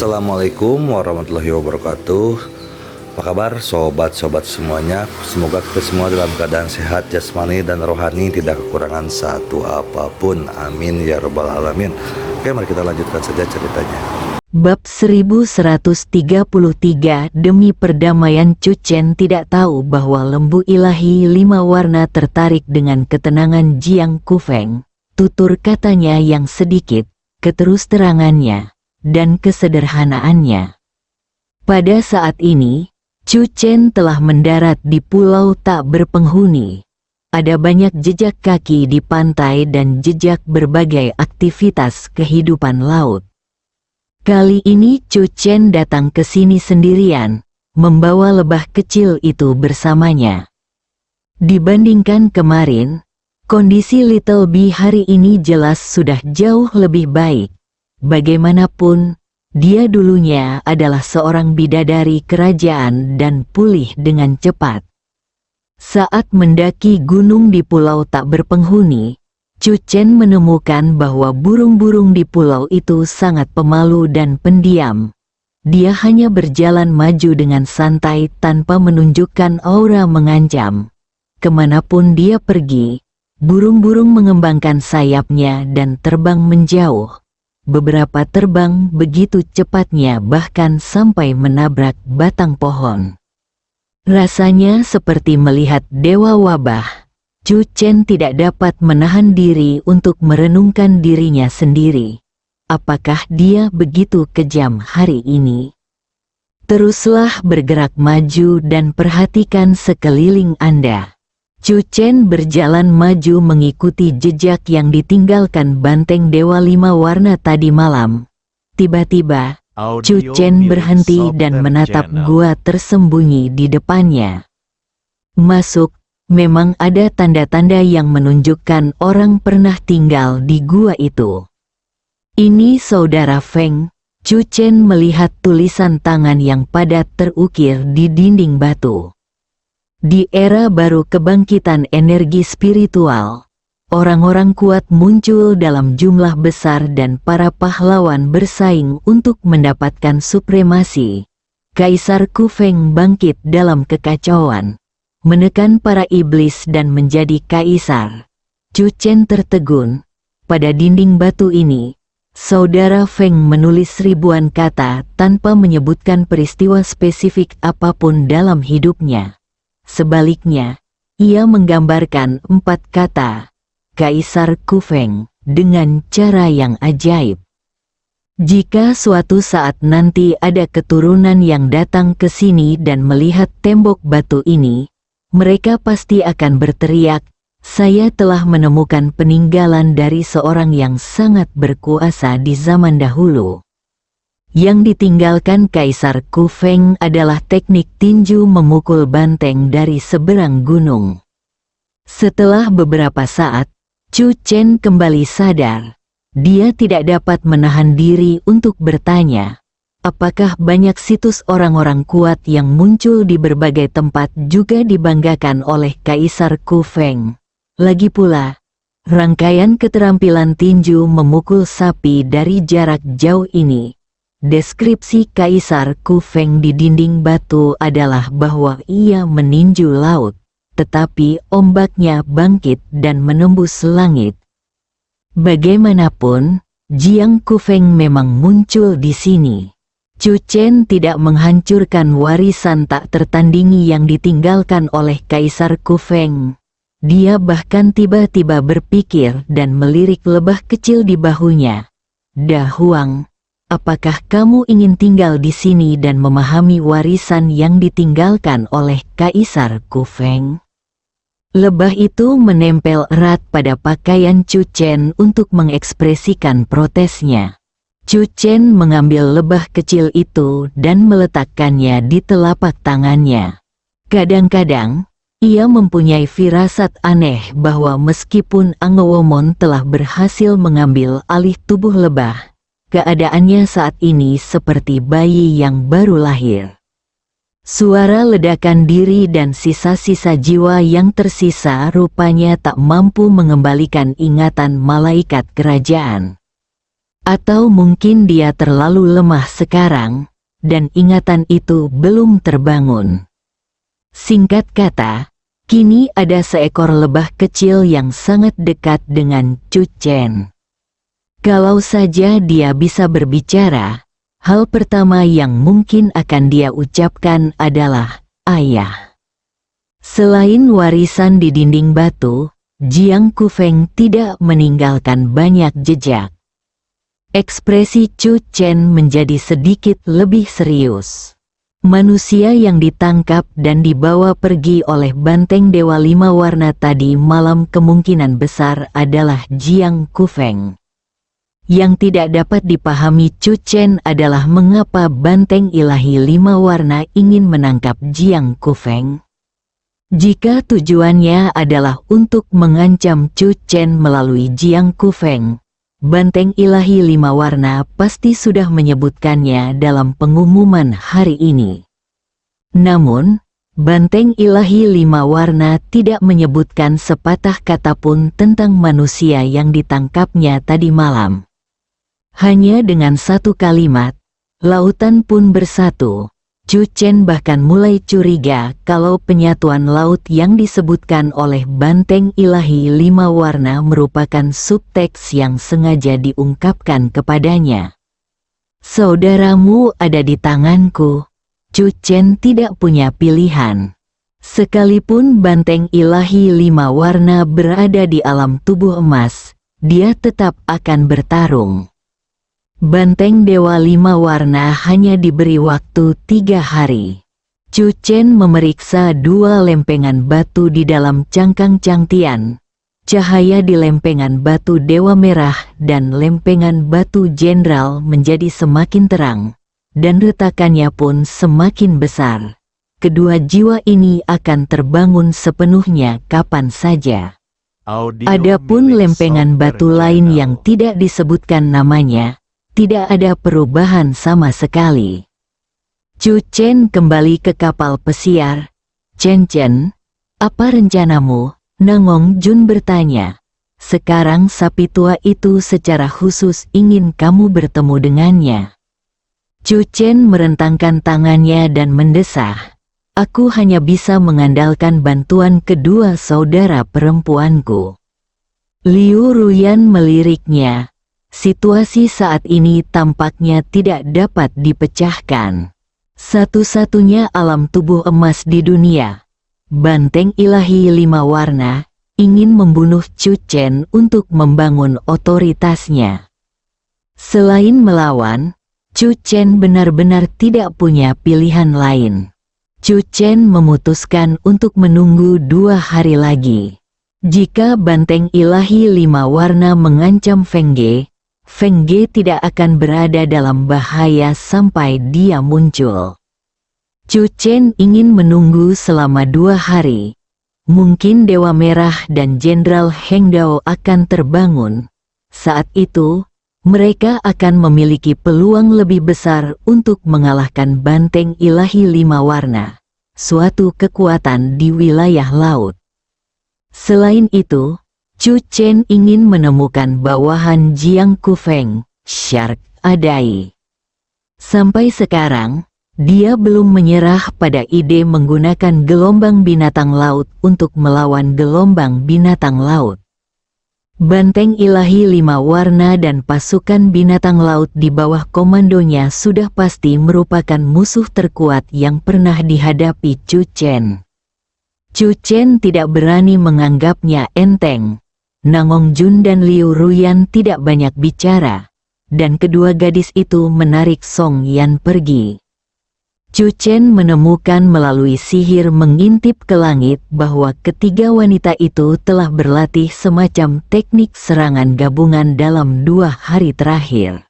Assalamualaikum warahmatullahi wabarakatuh. Apa kabar sobat-sobat semuanya? Semoga kita semua dalam keadaan sehat jasmani dan rohani, tidak kekurangan satu apapun. Amin ya rabbal alamin. Oke, mari kita lanjutkan saja ceritanya. Bab 1133. Demi perdamaian, Chu Chen tidak tahu bahwa lembu ilahi 5 warna tertarik dengan ketenangan Jiang Kufeng. Tutur katanya yang sedikit, keterus terangannya, dan kesederhanaannya. Pada saat ini, Chu Chen telah mendarat di pulau tak berpenghuni. Ada banyak jejak kaki di pantai dan jejak berbagai aktivitas kehidupan laut. Kali ini Chu Chen datang ke sini sendirian, membawa lebah kecil itu bersamanya. Dibandingkan kemarin, kondisi Little Bee hari ini jelas sudah jauh lebih baik. Bagaimanapun, dia dulunya adalah seorang bidadari kerajaan dan pulih dengan cepat. Saat mendaki gunung di pulau tak berpenghuni, Chu Chen menemukan bahwa burung-burung di pulau itu sangat pemalu dan pendiam. Dia hanya berjalan maju dengan santai tanpa menunjukkan aura mengancam. Kemanapun dia pergi, burung-burung mengembangkan sayapnya dan terbang menjauh. Beberapa terbang begitu cepatnya bahkan sampai menabrak batang pohon. Rasanya seperti melihat dewa wabah. Chu Chen tidak dapat menahan diri untuk merenungkan dirinya sendiri. Apakah dia begitu kejam hari ini? Teruslah bergerak maju dan perhatikan sekeliling Anda. Chu Chen berjalan maju mengikuti jejak yang ditinggalkan banteng Dewa 5 warna tadi malam. Tiba-tiba, Chu Chen berhenti dan menatap gua tersembunyi di depannya. Masuk, memang ada tanda-tanda yang menunjukkan orang pernah tinggal di gua itu. Ini saudara Feng. Chu Chen melihat tulisan tangan yang padat terukir di dinding batu. Di era baru kebangkitan energi spiritual, orang-orang kuat muncul dalam jumlah besar dan para pahlawan bersaing untuk mendapatkan supremasi. Kaisar Kufeng bangkit dalam kekacauan, menekan para iblis dan menjadi kaisar. Chu Chen tertegun. Pada dinding batu ini, saudara Feng menulis ribuan kata tanpa menyebutkan peristiwa spesifik apapun dalam hidupnya. Sebaliknya, ia menggambarkan 4 kata, Kaisar Kufeng, dengan cara yang ajaib. Jika suatu saat nanti ada keturunan yang datang ke sini dan melihat tembok batu ini, mereka pasti akan berteriak, "Saya telah menemukan peninggalan dari seorang yang sangat berkuasa di zaman dahulu." Yang ditinggalkan Kaisar Kufeng adalah teknik tinju memukul banteng dari seberang gunung. Setelah beberapa saat, Chu Chen kembali sadar. Dia tidak dapat menahan diri untuk bertanya, apakah banyak situs orang-orang kuat yang muncul di berbagai tempat juga dibanggakan oleh Kaisar Kufeng. Lagi pula, rangkaian keterampilan tinju memukul sapi dari jarak jauh ini. Deskripsi Kaisar Kufeng di dinding batu adalah bahwa ia meninju laut, tetapi ombaknya bangkit dan menembus langit. Bagaimanapun, Jiang Kufeng memang muncul di sini. Chu Chen tidak menghancurkan warisan tak tertandingi yang ditinggalkan oleh Kaisar Kufeng. Dia bahkan tiba-tiba berpikir dan melirik lebah kecil di bahunya. "Da Huang, apakah kamu ingin tinggal di sini dan memahami warisan yang ditinggalkan oleh Kaisar Kufeng?" Lebah itu menempel erat pada pakaian Chu Chen untuk mengekspresikan protesnya. Chu Chen mengambil lebah kecil itu dan meletakkannya di telapak tangannya. Kadang-kadang, ia mempunyai firasat aneh bahwa meskipun Angewomon telah berhasil mengambil alih tubuh lebah, keadaannya saat ini seperti bayi yang baru lahir. Suara ledakan diri dan sisa-sisa jiwa yang tersisa rupanya tak mampu mengembalikan ingatan malaikat kerajaan. Atau mungkin dia terlalu lemah sekarang, dan ingatan itu belum terbangun. Singkat kata, kini ada seekor lebah kecil yang sangat dekat dengan Chu Chen. Kalau saja dia bisa berbicara, hal pertama yang mungkin akan dia ucapkan adalah, "Ayah." Selain warisan di dinding batu, Jiang Kufeng tidak meninggalkan banyak jejak. Ekspresi Chu Chen menjadi sedikit lebih serius. Manusia yang ditangkap dan dibawa pergi oleh banteng Dewa Lima Warna tadi malam kemungkinan besar adalah Jiang Kufeng. Yang tidak dapat dipahami Chu Chen adalah mengapa banteng ilahi Lima Warna ingin menangkap Jiang Kufeng. Jika tujuannya adalah untuk mengancam Chu Chen melalui Jiang Kufeng, banteng ilahi Lima Warna pasti sudah menyebutkannya dalam pengumuman hari ini. Namun, banteng ilahi Lima Warna tidak menyebutkan sepatah kata pun tentang manusia yang ditangkapnya tadi malam. Hanya dengan satu kalimat, lautan pun bersatu. Chu Chen bahkan mulai curiga kalau penyatuan laut yang disebutkan oleh banteng ilahi Lima Warna merupakan subteks yang sengaja diungkapkan kepadanya. "Saudaramu ada di tanganku." Chu Chen tidak punya pilihan. Sekalipun banteng ilahi Lima Warna berada di alam tubuh emas, dia tetap akan bertarung. Banteng Dewa Lima Warna hanya diberi waktu 3 hari. Chu Chen memeriksa 2 lempengan batu di dalam cangkang Changtian. Cahaya di lempengan batu Dewa Merah dan lempengan batu Jenderal menjadi semakin terang, dan retakannya pun semakin besar. Kedua jiwa ini akan terbangun sepenuhnya kapan saja. Adapun lempengan batu lain yang tidak disebutkan namanya, tidak ada perubahan sama sekali. Chu Chen kembali ke kapal pesiar. "Chen Chen, apa rencanamu?" Nangong Jun bertanya. "Sekarang sapi tua itu secara khusus ingin kamu bertemu dengannya." Chu Chen merentangkan tangannya dan mendesah. "Aku hanya bisa mengandalkan bantuan kedua saudara perempuanku." Liu Ruyan meliriknya. Situasi saat ini tampaknya tidak dapat dipecahkan. Satu-satunya alam tubuh emas di dunia, banteng ilahi Lima Warna, ingin membunuh Chu Chen untuk membangun otoritasnya. Selain melawan, Chu Chen benar-benar tidak punya pilihan lain. Chu Chen memutuskan untuk menunggu 2 hari lagi. Jika banteng ilahi Lima Warna mengancam Feng Ge tidak akan berada dalam bahaya sampai dia muncul. Chu Chen ingin menunggu selama 2 hari. Mungkin Dewa Merah dan Jenderal Heng Dao akan terbangun. Saat itu, mereka akan memiliki peluang lebih besar untuk mengalahkan banteng ilahi Lima Warna, suatu kekuatan di wilayah laut. Selain itu, Chu Chen ingin menemukan bawahan Jiang Kufeng, Shark Adai. Sampai sekarang, dia belum menyerah pada ide menggunakan gelombang binatang laut untuk melawan gelombang binatang laut. Banteng ilahi Lima Warna dan pasukan binatang laut di bawah komandonya sudah pasti merupakan musuh terkuat yang pernah dihadapi Chu Chen. Chu Chen tidak berani menganggapnya enteng. Nangong Jun dan Liu Ruyan tidak banyak bicara, dan kedua gadis itu menarik Song Yan pergi. Chu Chen menemukan melalui sihir mengintip ke langit bahwa ketiga wanita itu telah berlatih semacam teknik serangan gabungan dalam 2 hari terakhir.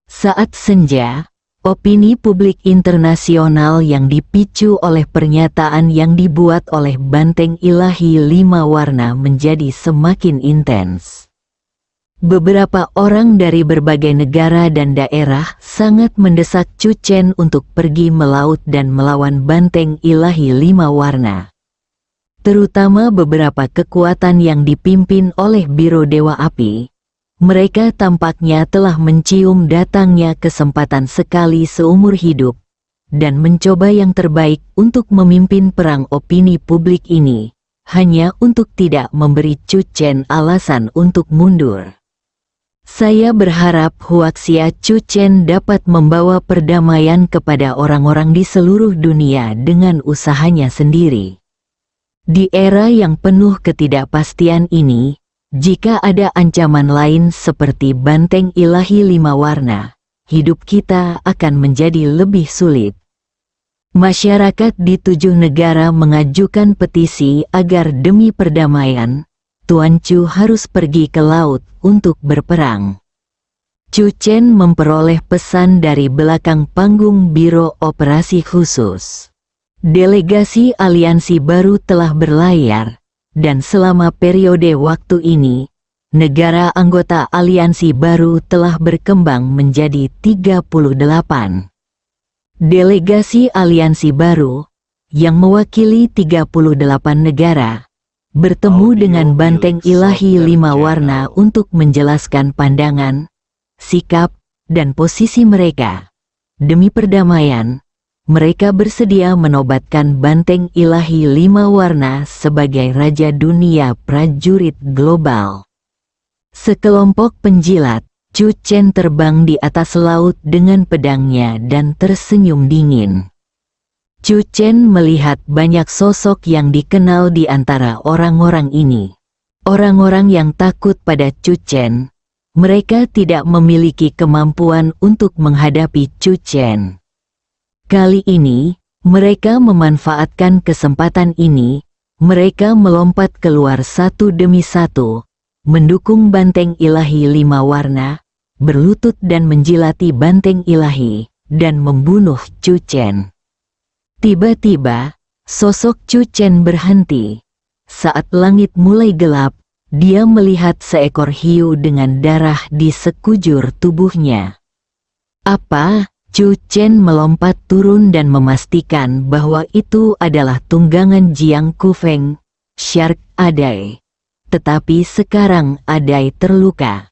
Saat senja, opini publik internasional yang dipicu oleh pernyataan yang dibuat oleh banteng ilahi Lima Warna menjadi semakin intens. Beberapa orang dari berbagai negara dan daerah sangat mendesak Chu Chen untuk pergi melaut dan melawan banteng ilahi Lima Warna. Terutama beberapa kekuatan yang dipimpin oleh Biro Dewa Api. Mereka tampaknya telah mencium datangnya kesempatan sekali seumur hidup, dan mencoba yang terbaik untuk memimpin perang opini publik ini, hanya untuk tidak memberi Chu Chen alasan untuk mundur. Saya berharap Huaxia Chu Chen dapat membawa perdamaian kepada orang-orang di seluruh dunia dengan usahanya sendiri. Di era yang penuh ketidakpastian ini, jika ada ancaman lain seperti banteng ilahi 5 warna, hidup kita akan menjadi lebih sulit. Masyarakat di 7 negara mengajukan petisi agar demi perdamaian, Tuan Chu harus pergi ke laut untuk berperang. Chu Chen memperoleh pesan dari belakang panggung Biro Operasi Khusus. Delegasi aliansi baru telah berlayar, dan selama periode waktu ini, negara anggota aliansi baru telah berkembang menjadi 38. Delegasi aliansi baru, yang mewakili 38 negara, bertemu dengan banteng ilahi 5 warna untuk menjelaskan pandangan, sikap, dan posisi mereka. Demi perdamaian, mereka bersedia menobatkan banteng ilahi 5 warna sebagai Raja Dunia Prajurit Global. Sekelompok penjilat, Chu Chen terbang di atas laut dengan pedangnya dan tersenyum dingin. Chu Chen melihat banyak sosok yang dikenal di antara orang-orang ini. Orang-orang yang takut pada Chu Chen, mereka tidak memiliki kemampuan untuk menghadapi Chu Chen. Kali ini, mereka memanfaatkan kesempatan ini, mereka melompat keluar satu demi satu, mendukung banteng ilahi 5 warna, berlutut dan menjilati banteng ilahi, dan membunuh Chu Chen. Tiba-tiba, sosok Chu Chen berhenti. Saat langit mulai gelap, dia melihat seekor hiu dengan darah di sekujur tubuhnya. Apa? Chu Chen melompat turun dan memastikan bahwa itu adalah tunggangan Jiang Kufeng, Shark Adai. Tetapi sekarang Adai terluka.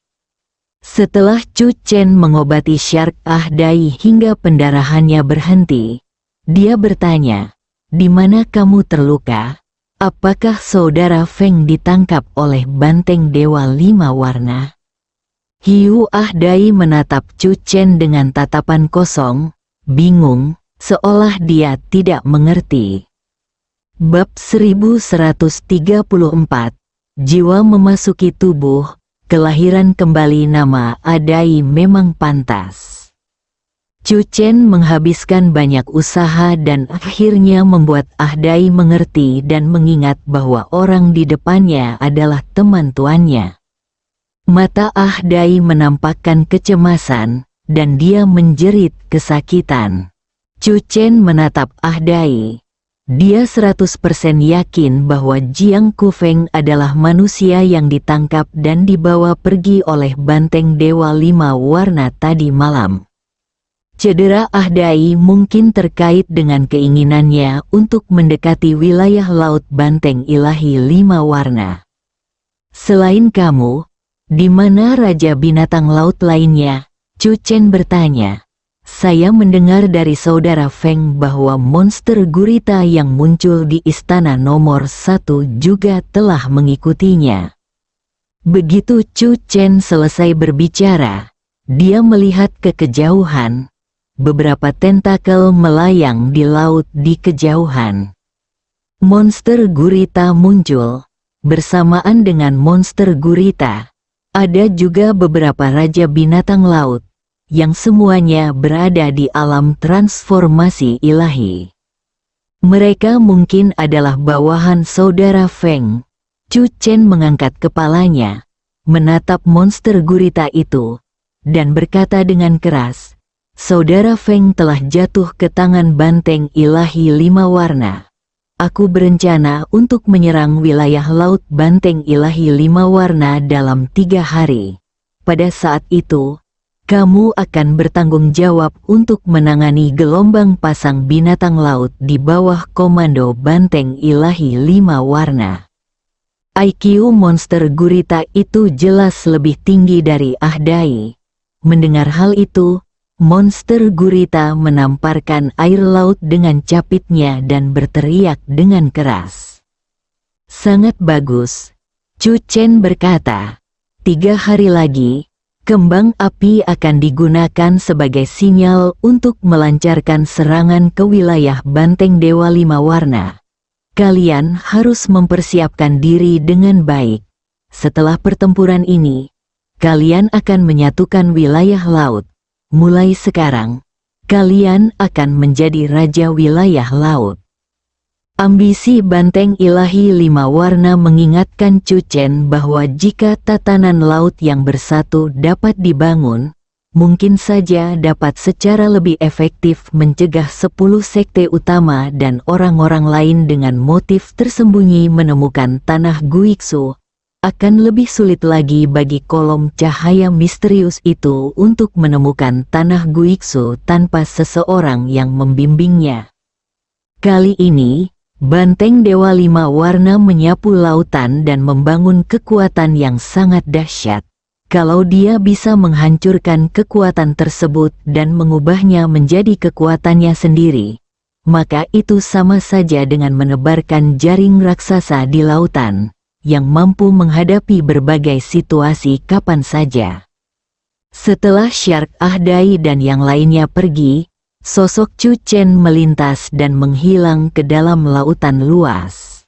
Setelah Chu Chen mengobati Shark Adai hingga pendarahannya berhenti, dia bertanya, "Di mana kamu terluka? Apakah saudara Feng ditangkap oleh banteng dewa 5 warna?" Hiu Ahdai menatap Chu Chen dengan tatapan kosong, bingung, seolah dia tidak mengerti. Bab 1134, Jiwa Memasuki Tubuh, Kelahiran Kembali. Nama Ahdai memang pantas. Chu Chen menghabiskan banyak usaha dan akhirnya membuat Ahdai mengerti dan mengingat bahwa orang di depannya adalah teman tuannya. Mata Ahdai menampakkan kecemasan, dan dia menjerit kesakitan. Chu Chen menatap Ahdai. Dia 100% yakin bahwa Jiang Kufeng adalah manusia yang ditangkap dan dibawa pergi oleh banteng dewa 5 warna tadi malam. Cedera Ahdai mungkin terkait dengan keinginannya untuk mendekati wilayah laut banteng ilahi 5 warna. Selain kamu, di mana Raja Binatang Laut lainnya? Chu Chen bertanya. Saya mendengar dari saudara Feng bahwa monster gurita yang muncul di istana nomor 1 juga telah mengikutinya. Begitu Chu Chen selesai berbicara, dia melihat ke kejauhan. Beberapa tentakel melayang di laut di kejauhan. Monster gurita muncul. Bersamaan dengan monster gurita, ada juga beberapa raja binatang laut, yang semuanya berada di alam transformasi ilahi. Mereka mungkin adalah bawahan saudara Feng. Chu Chen mengangkat kepalanya, menatap monster gurita itu, dan berkata dengan keras, "Saudara Feng telah jatuh ke tangan banteng ilahi 5 warna. Aku berencana untuk menyerang wilayah laut banteng ilahi 5 warna dalam 3 hari. Pada saat itu, kamu akan bertanggung jawab untuk menangani gelombang pasang binatang laut di bawah komando banteng ilahi 5 warna." IQ monster gurita itu jelas lebih tinggi dari Ahdai. Mendengar hal itu, monster gurita menamparkan air laut dengan capitnya dan berteriak dengan keras. Sangat bagus, Chu Chen berkata. 3 hari lagi, kembang api akan digunakan sebagai sinyal untuk melancarkan serangan ke wilayah Banteng Dewa 5 Warna. Kalian harus mempersiapkan diri dengan baik. Setelah pertempuran ini, kalian akan menyatukan wilayah laut. Mulai sekarang, kalian akan menjadi raja wilayah laut. Ambisi Banteng Ilahi 5 Warna mengingatkan Chu Chen bahwa jika tatanan laut yang bersatu dapat dibangun, mungkin saja dapat secara lebih efektif mencegah 10 sekte utama dan orang-orang lain dengan motif tersembunyi menemukan tanah Guiksu. Akan lebih sulit lagi bagi kolom cahaya misterius itu untuk menemukan tanah Guiksu tanpa seseorang yang membimbingnya. Kali ini, Banteng Dewa 5 Warna menyapu lautan dan membangun kekuatan yang sangat dahsyat. Kalau dia bisa menghancurkan kekuatan tersebut dan mengubahnya menjadi kekuatannya sendiri, maka itu sama saja dengan menebarkan jaring raksasa di lautan, yang mampu menghadapi berbagai situasi kapan saja. Setelah Shark Ahdai dan yang lainnya pergi, sosok Chu Chen melintas dan menghilang ke dalam lautan luas.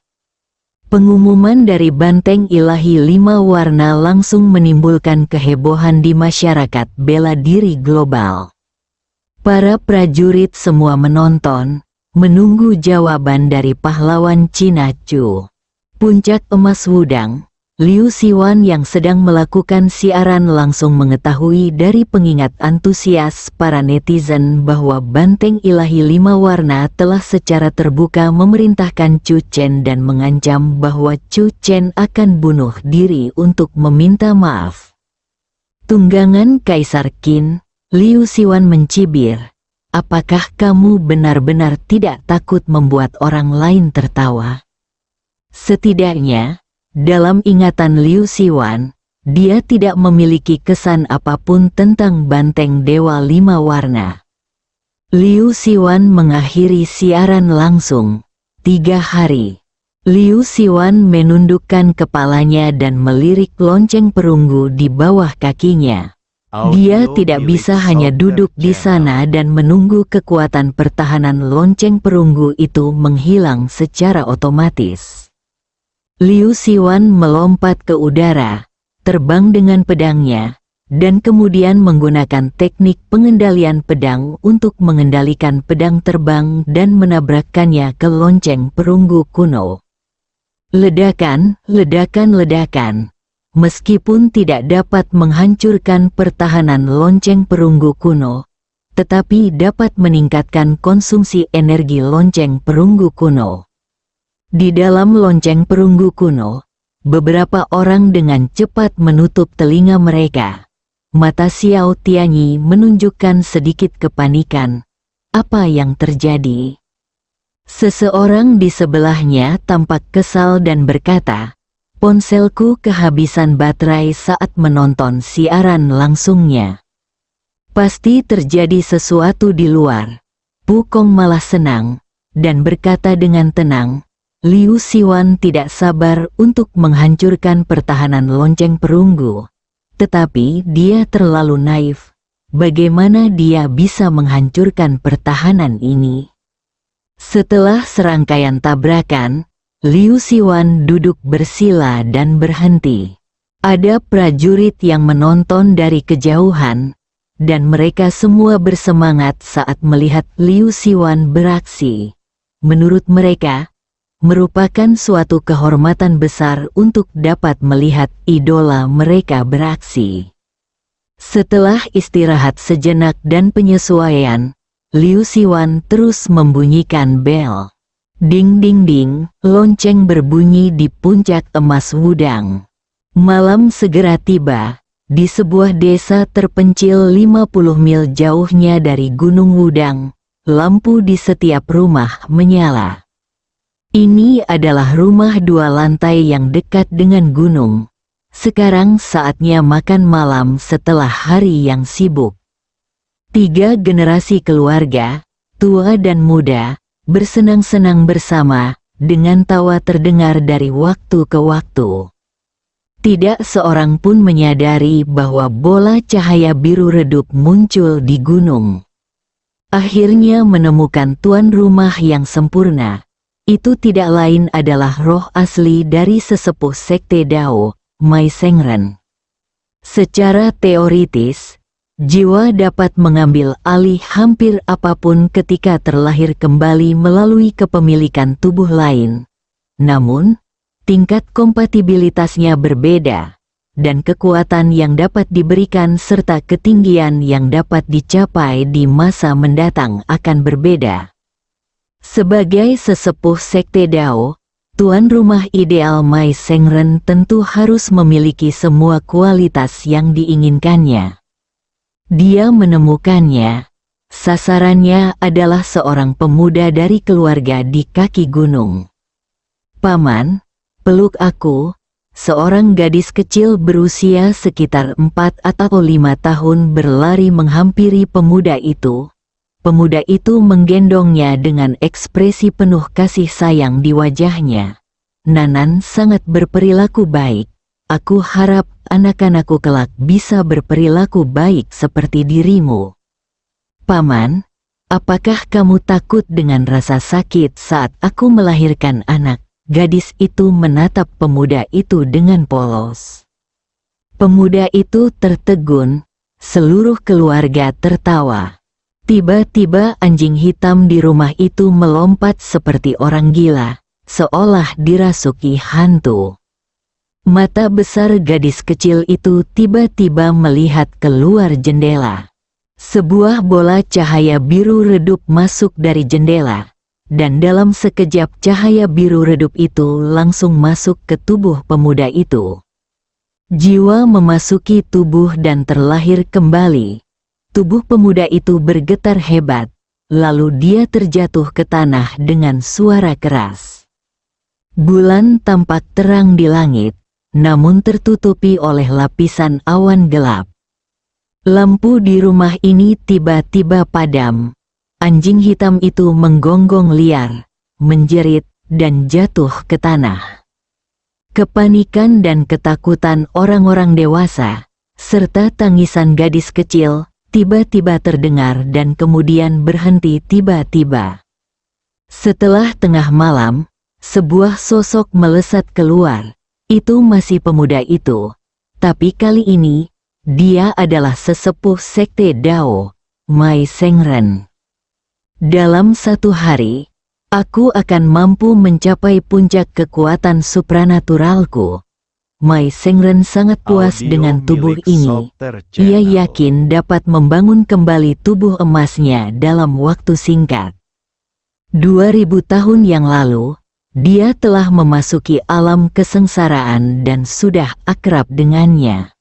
Pengumuman dari Banteng Ilahi 5 Warna langsung menimbulkan kehebohan di masyarakat bela diri global. Para prajurit semua menonton, menunggu jawaban dari pahlawan Cina Chu. Puncak Emas Wudang, Liu Siwan yang sedang melakukan siaran langsung mengetahui dari pengingat antusias para netizen bahwa Banteng Ilahi 5 Warna telah secara terbuka memerintahkan Chu Chen dan mengancam bahwa Chu Chen akan bunuh diri untuk meminta maaf. Tunggangan Kaisar Qin, Liu Siwan mencibir, apakah kamu benar-benar tidak takut membuat orang lain tertawa? Setidaknya, dalam ingatan Liu Siwan, dia tidak memiliki kesan apapun tentang Banteng Dewa 5 Warna. Liu Siwan mengakhiri siaran langsung. 3 hari. Liu Siwan menundukkan kepalanya dan melirik lonceng perunggu di bawah kakinya. Dia tidak bisa hanya duduk di sana dan menunggu kekuatan pertahanan lonceng perunggu itu menghilang secara otomatis. Liu Siwan melompat ke udara, terbang dengan pedangnya, dan kemudian menggunakan teknik pengendalian pedang untuk mengendalikan pedang terbang dan menabrakkannya ke lonceng perunggu kuno. Ledakan, ledakan, ledakan. Meskipun tidak dapat menghancurkan pertahanan lonceng perunggu kuno, tetapi dapat meningkatkan konsumsi energi lonceng perunggu kuno. Di dalam lonceng perunggu kuno, beberapa orang dengan cepat menutup telinga mereka. Mata Xiao Tianyi menunjukkan sedikit kepanikan. Apa yang terjadi? Seseorang di sebelahnya tampak kesal dan berkata, ponselku kehabisan baterai saat menonton siaran langsungnya. Pasti terjadi sesuatu di luar. Pukong malah senang, dan berkata dengan tenang, Liu Siwan tidak sabar untuk menghancurkan pertahanan lonceng perunggu. Tetapi dia terlalu naif. Bagaimana dia bisa menghancurkan pertahanan ini? Setelah serangkaian tabrakan, Liu Siwan duduk bersila dan berhenti. Ada prajurit yang menonton dari kejauhan, dan mereka semua bersemangat saat melihat Liu Siwan beraksi. Menurut mereka, merupakan suatu kehormatan besar untuk dapat melihat idola mereka beraksi. Setelah istirahat sejenak dan penyesuaian, Liu Siwan terus membunyikan bel. Ding ding ding, lonceng berbunyi di puncak Emas Wudang. Malam segera tiba, di sebuah desa terpencil 50 mil jauhnya dari Gunung Wudang, lampu di setiap rumah menyala. Ini adalah rumah 2 lantai yang dekat dengan gunung. Sekarang saatnya makan malam setelah hari yang sibuk. 3 generasi keluarga, tua dan muda, bersenang-senang bersama, dengan tawa terdengar dari waktu ke waktu. Tidak seorang pun menyadari bahwa bola cahaya biru redup muncul di gunung. Akhirnya menemukan tuan rumah yang sempurna. Itu tidak lain adalah roh asli dari sesepuh sekte Dao, Mai Sengren. Secara teoritis, jiwa dapat mengambil alih hampir apapun ketika terlahir kembali melalui kepemilikan tubuh lain. Namun, tingkat kompatibilitasnya berbeda, dan kekuatan yang dapat diberikan serta ketinggian yang dapat dicapai di masa mendatang akan berbeda. Sebagai sesepuh sekte Dao, tuan rumah ideal Mai Sengren tentu harus memiliki semua kualitas yang diinginkannya. Dia menemukannya. Sasarannya adalah seorang pemuda dari keluarga di kaki gunung. "Paman, peluk aku." Seorang gadis kecil berusia sekitar 4 atau 5 tahun berlari menghampiri pemuda itu. Pemuda itu menggendongnya dengan ekspresi penuh kasih sayang di wajahnya. "Nanan sangat berperilaku baik. Aku harap anak-anakku kelak bisa berperilaku baik seperti dirimu." "Paman, apakah kamu takut dengan rasa sakit saat aku melahirkan anak?" Gadis itu menatap pemuda itu dengan polos. Pemuda itu tertegun, seluruh keluarga tertawa. Tiba-tiba anjing hitam di rumah itu melompat seperti orang gila, seolah dirasuki hantu. Mata besar gadis kecil itu tiba-tiba melihat keluar jendela. Sebuah bola cahaya biru redup masuk dari jendela, dan dalam sekejap cahaya biru redup itu langsung masuk ke tubuh pemuda itu. Jiwa memasuki tubuh dan terlahir kembali. Tubuh pemuda itu bergetar hebat, lalu dia terjatuh ke tanah dengan suara keras. Bulan tampak terang di langit, namun tertutupi oleh lapisan awan gelap. Lampu di rumah ini tiba-tiba padam. Anjing hitam itu menggonggong liar, menjerit, dan jatuh ke tanah. Kepanikan dan ketakutan orang-orang dewasa, serta tangisan gadis kecil, tiba-tiba terdengar dan kemudian berhenti tiba-tiba. Setelah tengah malam, sebuah sosok melesat keluar. Itu masih pemuda itu, tapi kali ini, dia adalah sesepuh sekte Dao, Mai Sengren. "Dalam 1 hari, aku akan mampu mencapai puncak kekuatan supranaturalku." Mai Sengren sangat puas dengan tubuh ini. Ia yakin dapat membangun kembali tubuh emasnya dalam waktu singkat. 2000 tahun yang lalu, dia telah memasuki alam kesengsaraan dan sudah akrab dengannya.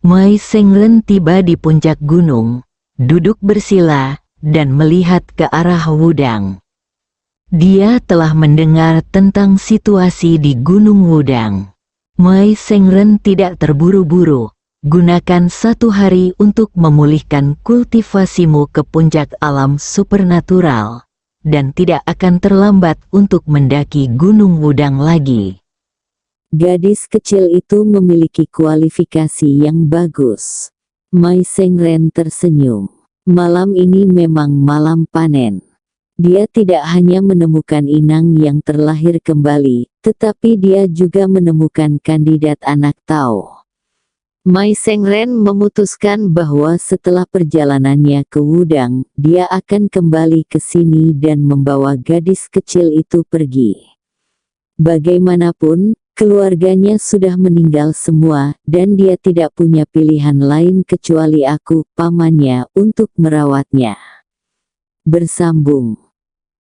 Mai Sengren tiba di puncak gunung, duduk bersila, dan melihat ke arah Wudang. Dia telah mendengar tentang situasi di Gunung Wudang. Mai Sengren tidak terburu-buru. Gunakan 1 hari untuk memulihkan kultivasimu ke puncak alam supernatural, dan tidak akan terlambat untuk mendaki Gunung Wudang lagi. Gadis kecil itu memiliki kualifikasi yang bagus. Mai Sengren tersenyum. Malam ini memang malam panen. Dia tidak hanya menemukan inang yang terlahir kembali, tetapi dia juga menemukan kandidat anak Tao. Mai Sengren memutuskan bahwa setelah perjalanannya ke Wudang, dia akan kembali ke sini dan membawa gadis kecil itu pergi. Bagaimanapun, keluarganya sudah meninggal semua, dan dia tidak punya pilihan lain kecuali aku, pamannya, untuk merawatnya. Bersambung.